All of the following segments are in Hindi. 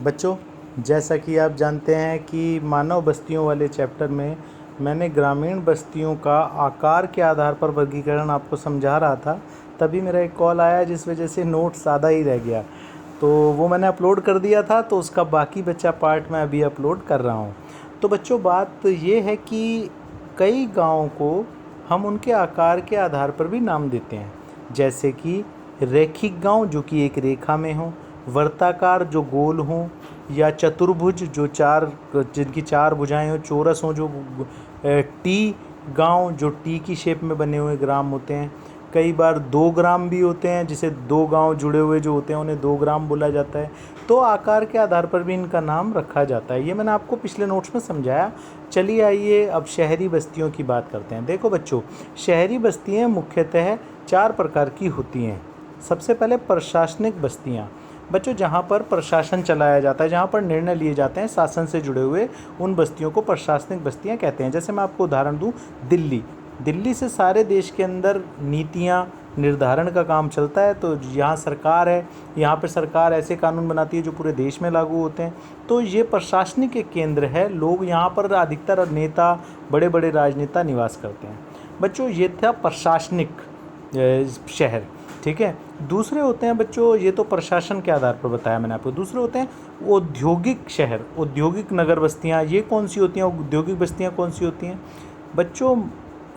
बच्चों, जैसा कि आप जानते हैं कि मानव बस्तियों वाले चैप्टर में मैंने ग्रामीण बस्तियों का आकार के आधार पर वर्गीकरण आपको समझा रहा था। तभी मेरा एक कॉल आया जिस वजह से नोट्स आधा ही रह गया, तो वो मैंने अपलोड कर दिया था, तो उसका बाकी बचा पार्ट मैं अभी अपलोड कर रहा हूँ। तो बच्चों, बात ये है कि कई गाँवों को हम उनके आकार के आधार पर भी नाम देते हैं, जैसे कि रैखिक गांव जो कि एक रेखा में हो, वर्ताकार जो गोल हो, या चतुर्भुज जो जिनकी चार भुजाएं हो, चौरस हो जो टी गांव जो टी की शेप में बने हुए ग्राम होते हैं। कई बार दो ग्राम भी होते हैं, जिसे दो गांव जुड़े हुए जो होते हैं उन्हें दो ग्राम बोला जाता है। तो आकार के आधार पर भी इनका नाम रखा जाता है। ये मैंने आपको पिछले नोट्स में समझाया। चलिए आइए अब शहरी बस्तियों की बात करते हैं। देखो बच्चों, शहरी बस्तियाँ मुख्यतः चार प्रकार की होती हैं। सबसे पहले प्रशासनिक बस्तियाँ, बच्चों जहाँ पर प्रशासन चलाया जाता है, जहाँ पर निर्णय लिए जाते हैं शासन से जुड़े हुए, उन बस्तियों को प्रशासनिक बस्तियाँ कहते हैं। जैसे मैं आपको उदाहरण दूँ, दिल्ली से सारे देश के अंदर नीतियाँ निर्धारण का काम चलता है। तो यहाँ सरकार है, यहाँ पे सरकार ऐसे कानून बनाती है जो पूरे देश में लागू होते हैं। तो ये प्रशासनिक एक केंद्र है। लोग यहाँ पर अधिकतर नेता, बड़े बड़े राजनेता निवास करते हैं। बच्चों, ये था प्रशासनिक शहर, ठीक है। दूसरे होते हैं बच्चों, ये तो प्रशासन के आधार पर बताया मैंने आपको। दूसरे होते हैं औद्योगिक शहर, औद्योगिक नगर बस्तियाँ। ये कौन सी होती हैं? औद्योगिक बस्तियाँ कौन सी होती हैं बच्चों?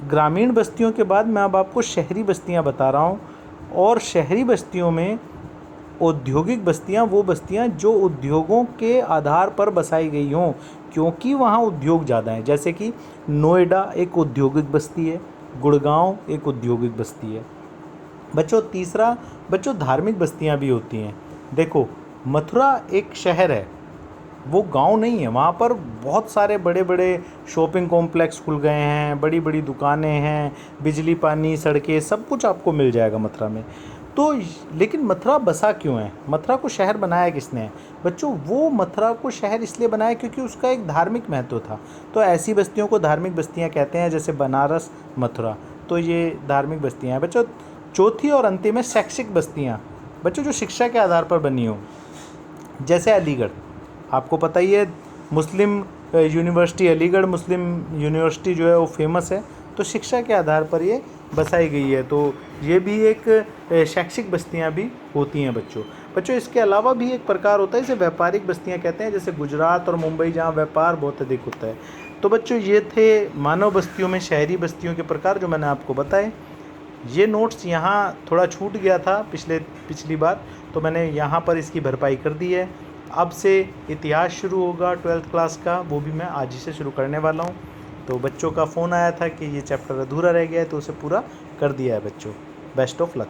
ग्रामीण बस्तियों के बाद मैं अब आपको शहरी बस्तियाँ बता रहा हूँ। और शहरी बस्तियों में औद्योगिक बस्तियाँ वो बस्तियाँ जो उद्योगों के आधार पर बसाई गई हों, क्योंकि वहाँ उद्योग ज़्यादा हैं। जैसे कि नोएडा एक औद्योगिक बस्ती है, गुड़गांव एक औद्योगिक बस्ती है। बच्चों तीसरा, बच्चों धार्मिक बस्तियाँ भी होती हैं। देखो, मथुरा एक शहर है, वो गांव नहीं है। वहाँ पर बहुत सारे बड़े बड़े शॉपिंग कॉम्प्लेक्स खुल गए हैं, बड़ी बड़ी दुकानें हैं, बिजली पानी सड़कें सब कुछ आपको मिल जाएगा मथुरा में। तो लेकिन मथुरा बसा क्यों है? मथुरा को शहर बनाया किसने है? बच्चों, वो मथुरा को शहर इसलिए बनाया क्योंकि उसका एक धार्मिक महत्व था। तो ऐसी बस्तियों को धार्मिक बस्तियाँ कहते हैं, जैसे बनारस, मथुरा। तो ये धार्मिक बस्तियाँ हैं। बच्चों चौथी और अंतिम है शैक्षिक बस्तियाँ। बच्चों जो शिक्षा के आधार पर बनी हो, जैसे अलीगढ़, आपको पता ही है मुस्लिम यूनिवर्सिटी, अलीगढ़ मुस्लिम यूनिवर्सिटी जो है वो फेमस है। तो शिक्षा के आधार पर ये बसाई गई है। तो ये भी एक शैक्षिक बस्तियाँ भी होती हैं बच्चों इसके अलावा भी एक प्रकार होता है, इसे व्यापारिक बस्तियाँ कहते हैं, जैसे गुजरात और मुंबई, जहाँ व्यापार बहुत अधिक होता है। तो बच्चों ये थे मानव बस्तियों में शहरी बस्तियों के प्रकार जो मैंने आपको बताए। ये नोट्स यहाँ थोड़ा छूट गया था पिछली बार, तो मैंने यहाँ पर इसकी भरपाई कर दी है। अब से इतिहास शुरू होगा 12th क्लास का, वो भी मैं आज ही से शुरू करने वाला हूँ। तो बच्चों का फ़ोन आया था कि ये चैप्टर अधूरा रह गया है, तो उसे पूरा कर दिया है बच्चों। Best of luck.